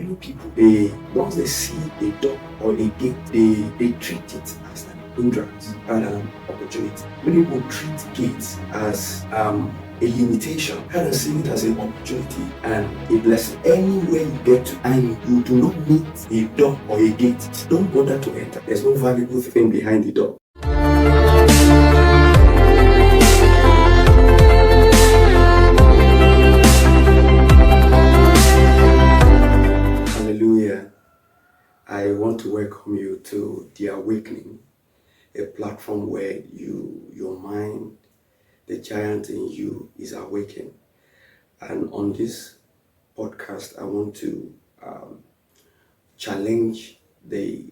Many people, they once they see a door or a gate, they treat it as an hindrance rather than an opportunity. Many people treat gates as a limitation rather than seeing it as an opportunity and a blessing. Anywhere you get to and you do not meet a door or a gate, don't bother to enter. There's no valuable thing behind the door. Hallelujah. I want to welcome you to The Awakening, a platform where your mind, the giant in you is awakened. And on this podcast, I want to challenge the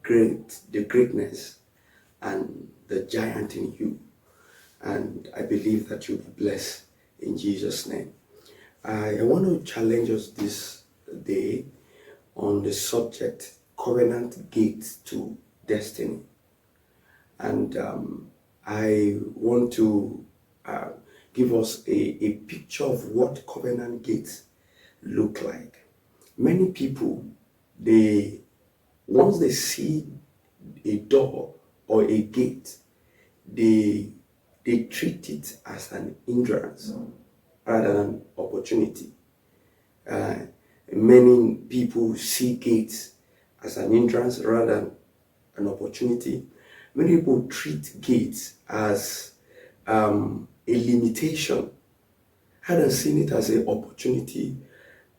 greatness and the giant in you. And I believe that you'll be blessed in Jesus' name. I want to challenge us this day on the subject covenant gates to destiny. And I want to give us a picture of what covenant gates look like. Many people, once they see a door or a gate, they treat it as an hindrance rather than opportunity. Many people see gates as an hindrance rather than an opportunity. Many people treat gates as a limitation rather than seeing it as an opportunity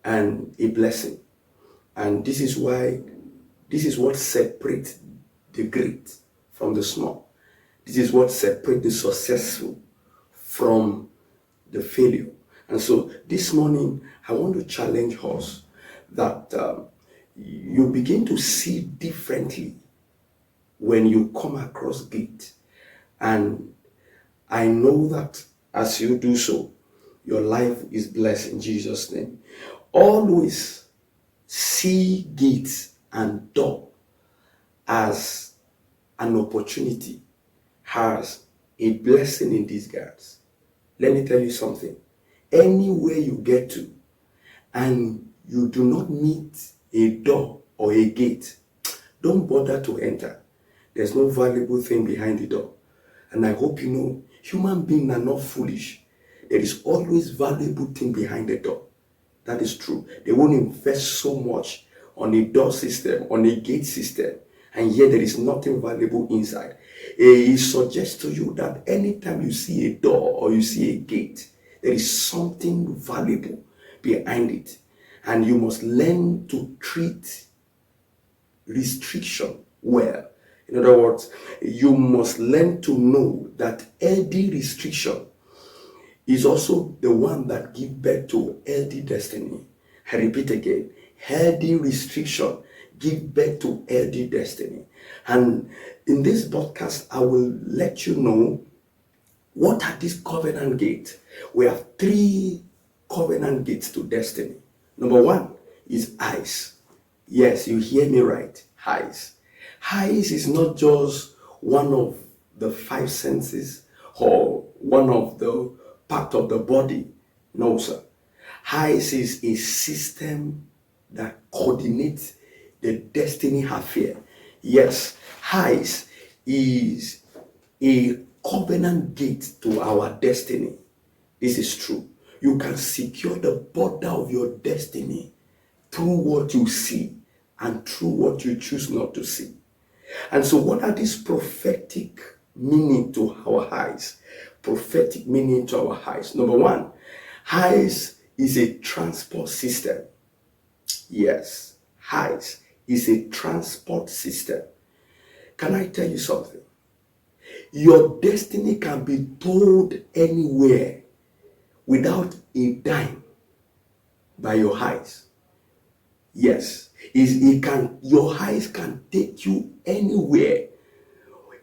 and a blessing. And this is what separates the great from the small. This is what separates the successful from the failure. And so this morning, I want to challenge us that you begin to see differently when you come across gate. And I know that as you do so, your life is blessed in Jesus' name. Always see gates and door as an opportunity, as a blessing in disguise. Let me tell you something. Anywhere you get to and you do not meet a door or a gate, don't bother to enter. There's no valuable thing behind the door. And I hope you know, human beings are not foolish. There is always valuable thing behind the door. That is true. They won't invest so much on a door system, on a gate system, and yet there is nothing valuable inside. It suggests to you that anytime you see a door or you see a gate, there is something valuable behind it. And you must learn to treat restriction well. In other words, you must learn to know that healthy restriction is also the one that gives birth to healthy destiny. I repeat again, healthy restriction gives birth to healthy destiny. And in this podcast, I will let you know what are these covenant gates. We have 3 covenant gates to destiny. Number 1 is eyes. Yes, you hear me right, eyes. Eyes is not just one of the 5 senses or one of the part of the body. No, sir. Eyes is a system that coordinates the destiny affair. Yes, eyes is a covenant gate to our destiny. This is true. You can secure the border of your destiny through what you see and through what you choose not to see. And so what are these prophetic meaning to our eyes? Prophetic meaning to our eyes. Number 1, eyes is a transport system. Yes, eyes is a transport system. Can I tell you something? Your destiny can be told anywhere without a dime by your eyes. Yes, your eyes can take you anywhere.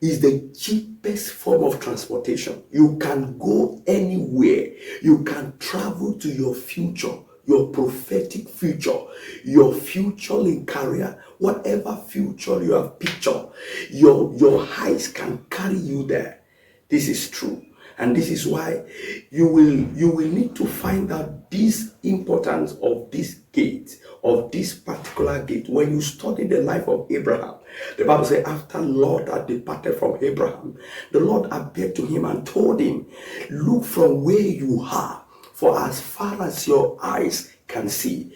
Is the cheapest form of transportation. You can go anywhere. You can travel to your future, your prophetic future, your future in career, whatever future you have pictured, your eyes can carry you there. This is true. And this is why you will need to find out this importance of this gate of this particular gate. When you study the life of Abraham, the Bible says after Lot had departed from Abraham, the Lord appeared to him and told him, look from where you are, for as far as your eyes can see.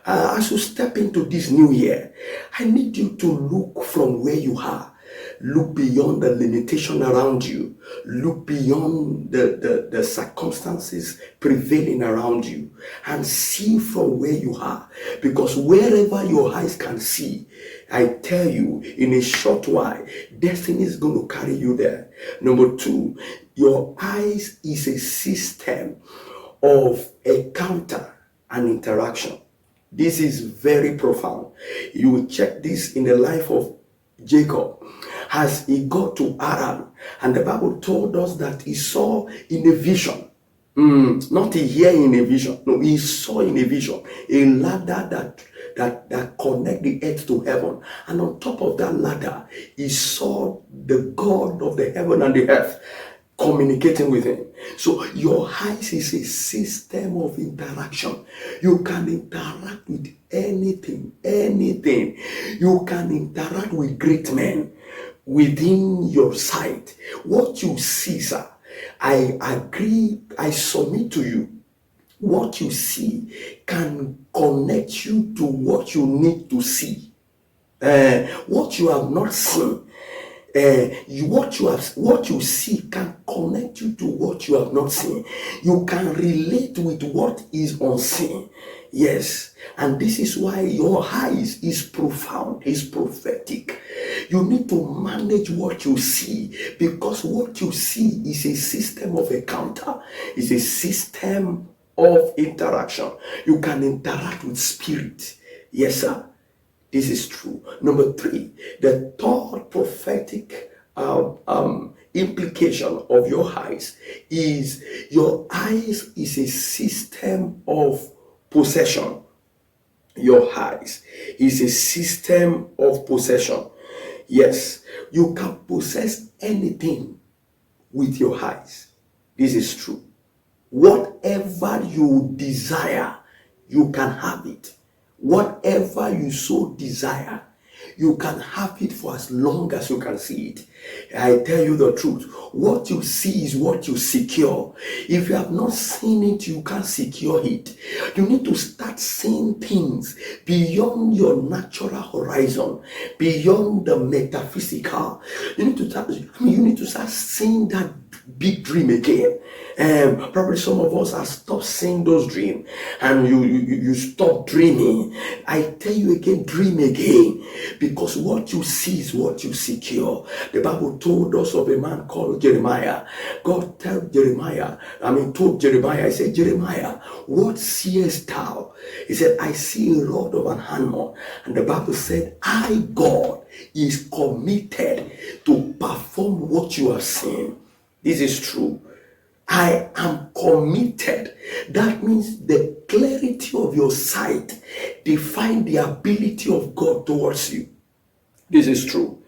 As you step into this new year, I need you to look from where you are. Look beyond the limitation around you. Look beyond the circumstances prevailing around you and see from where you are. Because wherever your eyes can see, I tell you, in a short while, destiny is going to carry you there. Number two, your eyes is a system of encounter and interaction. This is very profound. You will check this in the life of Jacob as he got to Aram, and the Bible told us that he saw in a vision, not he hear in a vision, no, he saw in a vision a ladder that connect the earth to heaven, and on top of that ladder he saw the God of the heaven and the earth communicating with him. So your eyes is a system of interaction. You can interact with anything. You can interact with great men within your sight. What you see, sir, I agree, I submit to you. What you see can connect you to what you need to see. What you have not seen, what you see can connect you to what you have not seen. You can relate with what is unseen. Yes, and this is why your eyes is profound, is prophetic. You need to manage what you see, because what you see is a system of encounter, is a system of interaction. You can interact with spirit. Yes, sir. This is true. Number three, the third prophetic implication of your eyes is your eyes is a system of possession. Your eyes is a system of possession. Yes, you can possess anything with your eyes. This is true. Whatever you desire, you can have it. Whatever you so desire, you can have it for as long as you can see it. I tell you the truth. What you see is what you secure. If you have not seen it, you can't secure it. You need to start seeing things beyond your natural horizon, beyond the metaphysical. You need to start seeing that big dream again. Probably some of us have stopped seeing those dreams, and you stop dreaming. I tell you again, dream again, because what you see is what you secure. The Bible told us of a man called Jeremiah. God told Jeremiah, he said, Jeremiah, what seest thou? He said, I see a rod of an handmill. And the Bible said, God, is committed to perform what you are seeing. This is true. I am committed. That means the clarity of your sight defines the ability of God towards you. This is true.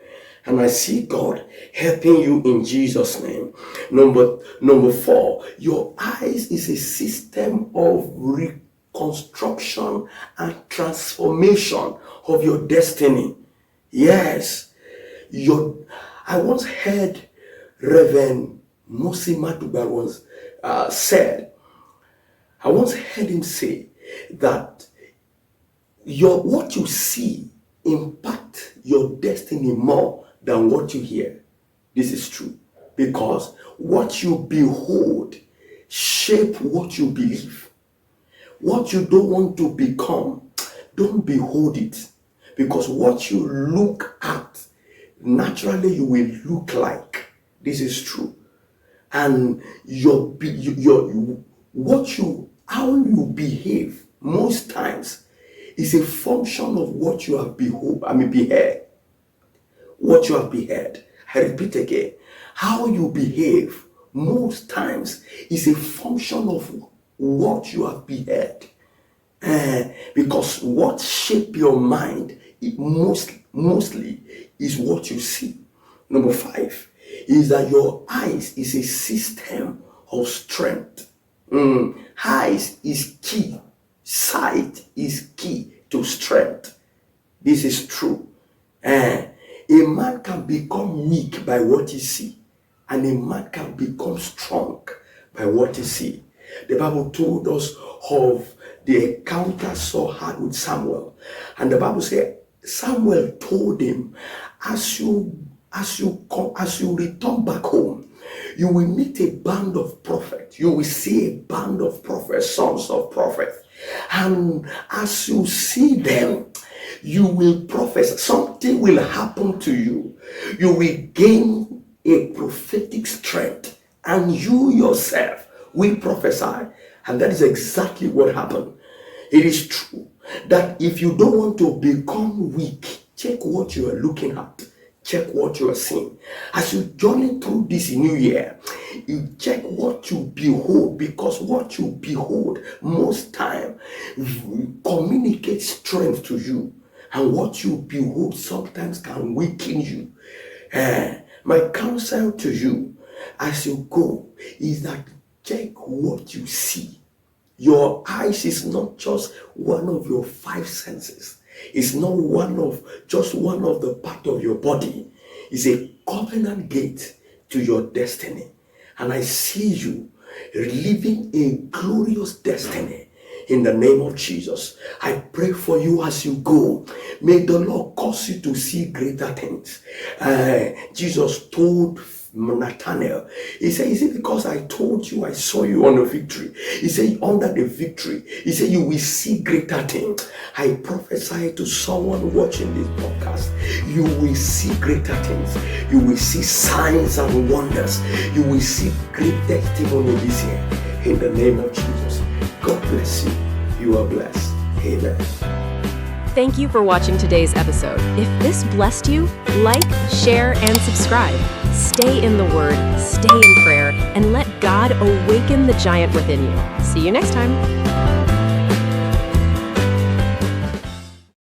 And I see God helping you in Jesus' name. Number four, your eyes is a system of reconstruction and transformation of your destiny. Yes. I once heard Reverend Mosi Maduba once said, I once heard him say that what you see impact your destiny more than what you hear. This is true, because what you behold shape what you believe. What you don't want to become, don't behold it, because what you look at, naturally you will look like. This is true. And how you behave most times is a function of what you have beheld. What you have beheld. I repeat again. How you behave most times is a function of what you have beheld. Because what shape your mind mostly is what you see. Number five is that your eyes is a system of strength. Eyes is key. Sight is key. to strength. This is true. A man can become weak by what he sees, and a man can become strong by what he sees. The Bible told us of the encounter Saul had with Samuel, and the Bible said Samuel told him, as you return back home, you will meet a band of prophets. You will see a band of prophets, sons of prophets, and as you see them, you will prophesy. Something will happen to you. You will gain a prophetic strength, and you yourself will prophesy. And that is exactly what happened. It is true that if you don't want to become weak, check what you are looking at. Check what you are seeing. As you journey through this new year, you check what you behold, because what you behold most time communicates strength to you. And what you behold sometimes can weaken you. My counsel to you as you go is that check what you see. Your eyes is not just one of your five senses. It's not just one of the part of your body. It's a covenant gate to your destiny. And I see you living a glorious destiny. In the name of Jesus, I pray for you as you go. May the Lord cause you to see greater things. Jesus told Nathanael, he said, is it because I told you I saw you on the victory? He said, under the victory, he said, you will see greater things. I prophesy to someone watching this podcast, you will see greater things. You will see signs and wonders. You will see great testimony this year. In the name of Jesus. God bless you. You are blessed. Amen. Thank you for watching today's episode. If this blessed you, like, share, and subscribe. Stay in the Word, stay in prayer, and let God awaken the giant within you. See you next time.